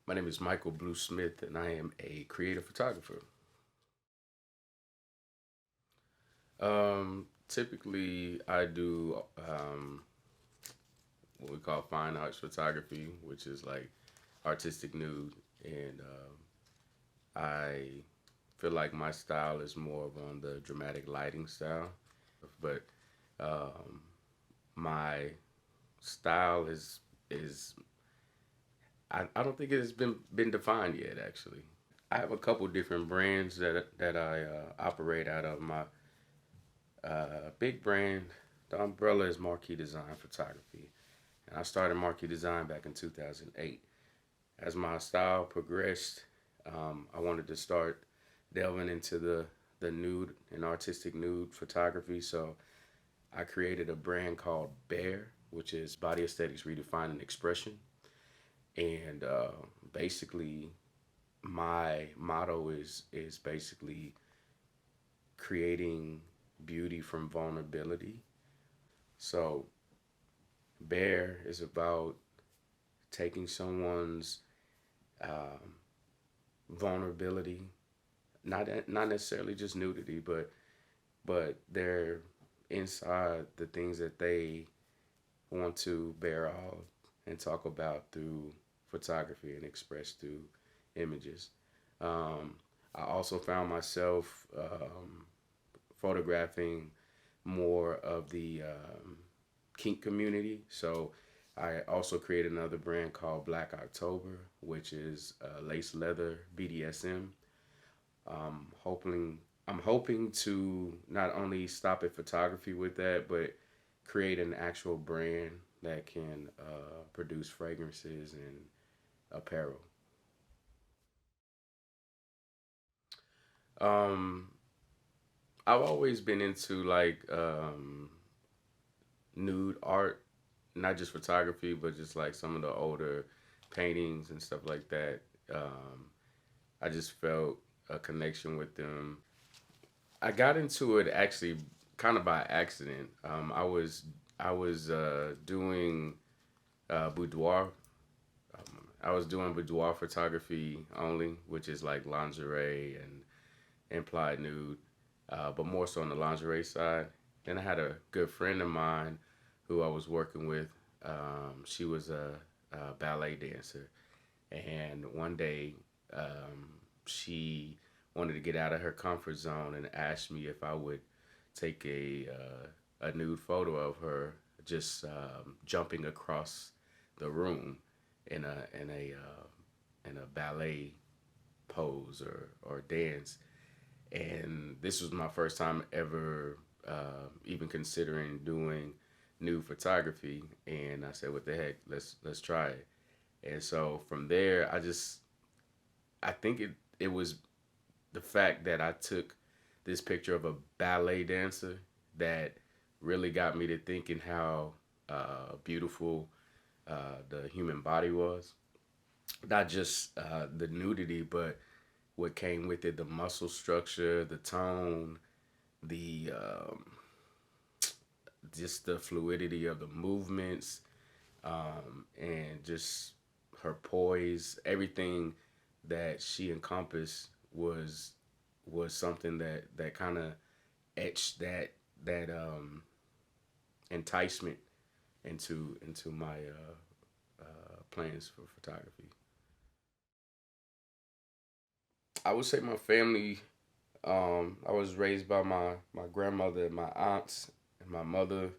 My name is Michael Blue Smith, and I am a creative photographer. Typically, I do what we call fine arts photography, which is like artistic nude, and I feel like my style is more of on the dramatic lighting style, but um, my style is I don't think it has been defined yet. Actually, I have a couple different brands that I operate out of. My big brand, the umbrella is Marquee Design Photography, and I started Marquee Design back in 2008. As my style progressed, I wanted to start delving into the nude and artistic nude photography. So I created a brand called Bear, which is Body Aesthetics Redefined and Expression. And basically, my motto is basically creating beauty from vulnerability. So Bear is about taking someone's um, vulnerability, not necessarily just nudity, but their inside the things that they want to bear out and talk about through photography and express through images. Um, I also found myself photographing more of the kink community. So I also created another brand called Black October, which is lace leather BDSM. Hoping I'm hoping to not only stop at photography with that, but create an actual brand that can produce fragrances and apparel. Um, I've always been into like nude art, not just photography, but just like some of the older paintings and stuff like that. Um, I just felt a connection with them. I got into it actually kind of by accident. I was doing boudoir. I was doing boudoir photography only, which is like lingerie and implied nude, but more so on the lingerie side. Then I had a good friend of mine who I was working with. She was a ballet dancer, and one day she wanted to get out of her comfort zone and asked me if I would take a nude photo of her just jumping across the room in a ballet pose or dance. And this was my first time ever even considering doing nude photography. And I said, "What the heck? Let's try it." And so from there, I think it was the fact that I took this picture of a ballet dancer that really got me to thinking how beautiful the human body was. Not just the nudity, but what came with it, the muscle structure, the tone, the just the fluidity of the movements, and just her poise, everything that she encompassed was something that kind of etched that enticement into my plans for photography. I would say my family. I was raised by my grandmother and my aunts and my mother.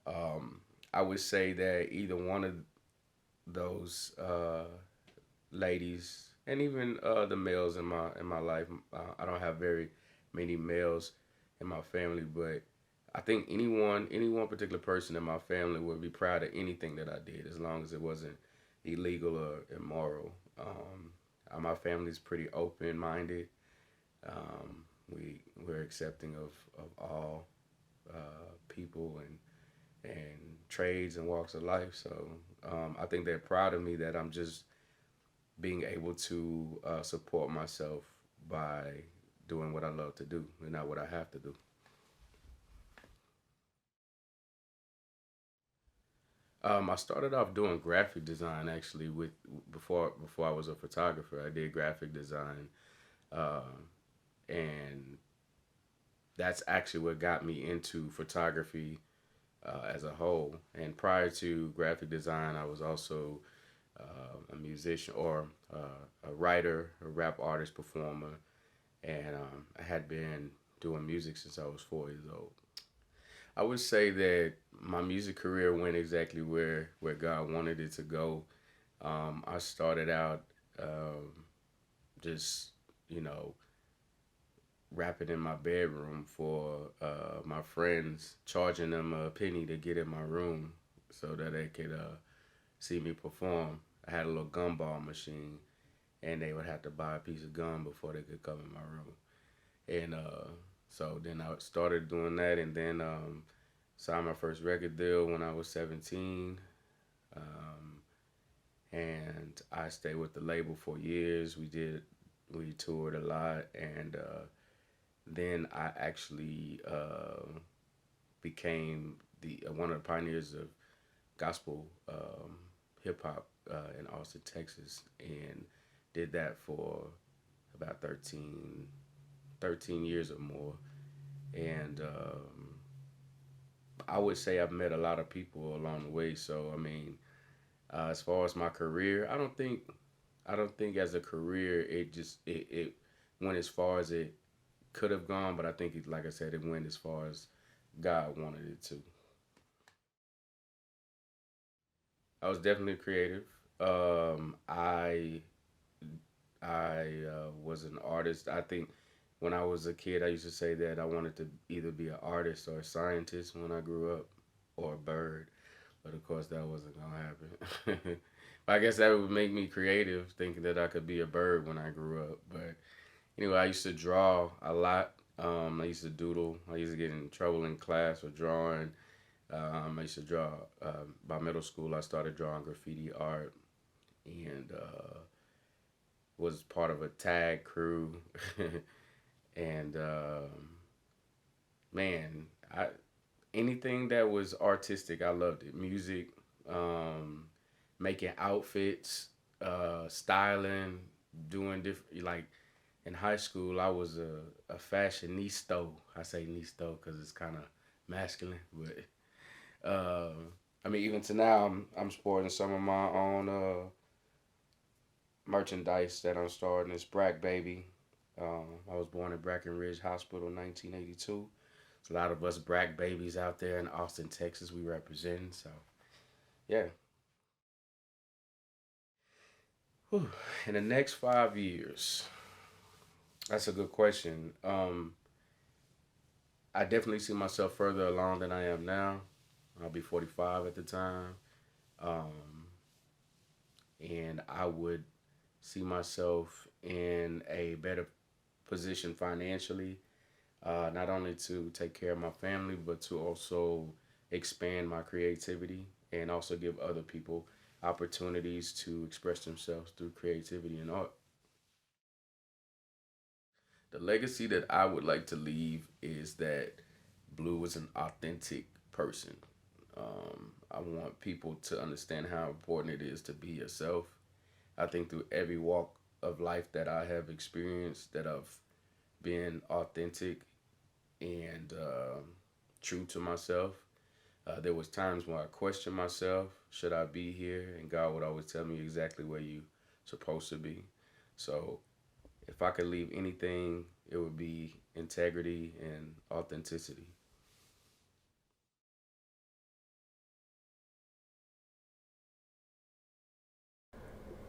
Um, I would say that either one of those ladies and even the males in my life. I don't have very many males in my family, but I think any one particular person in my family would be proud of anything that I did, as long as it wasn't illegal or immoral. My family's pretty open minded. We're accepting of all people and trades and walks of life. So I think they're proud of me that I'm just being able to support myself by doing what I love to do and not what I have to do. I started off doing graphic design actually with before I was a photographer. I did graphic design, um, and that's actually what got me into photography as a whole. And prior to graphic design, I was also a musician or a writer, a rap artist, performer, and I had been doing music since I was 4 years old. I would say that my music career went exactly where God wanted it to go. I started out just you know rapping in my bedroom for my friends, charging them a penny to get in my room so that they could see me perform. I had a little gumball machine, and they would have to buy a piece of gum before they could come in my room. And so then I started doing that, and then signed my first record deal when I was 17. Um, and I stayed with the label for years. We toured a lot, and then I actually became the one of the pioneers of gospel hip hop in Austin, Texas, and did that for about 13 years or more. And I would say I've met a lot of people along the way. So I mean, as far as my career, I don't think as a career it went as far as it could have gone, but I think like I said, it went as far as God wanted it to. I was definitely creative. I was an artist. I think when I was a kid, I used to say that I wanted to either be an artist or a scientist when I grew up, or a bird. But of course, that wasn't gonna happen. But I guess that would make me creative, thinking that I could be a bird when I grew up. But anyway, I used to draw a lot. I used to doodle. I used to get in trouble in class for drawing. I used to draw. By middle school, I started drawing graffiti art, and was part of a tag crew. And man, I anything that was artistic, I loved it. Music, um, making outfits, styling, doing different. Like in high school, I was a fashionista. I say nisto because it's kind of masculine, but I mean, even to now, I'm sporting some of my own merchandise that I'm starting. It's Brack Baby. I was born in Brackenridge Hospital, 1982. There's a lot of us Brack babies out there in Austin, Texas. We represent. So yeah. Whew. In the next 5 years, that's a good question. I definitely see myself further along than I am now. I'll be 45 at the time. Um, and I would see myself in a better position financially, not only to take care of my family, but to also expand my creativity and also give other people opportunities to express themselves through creativity and art. The legacy that I would like to leave is that Blue is an authentic person. I want people to understand how important it is to be yourself. I think through every walk of life that I have experienced, that I've been authentic and true to myself. There was times when I questioned myself, should I be here? And God would always tell me exactly where you supposed to be. So if I could leave anything, it would be integrity and authenticity.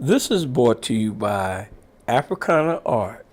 This is brought to you by Africana Art.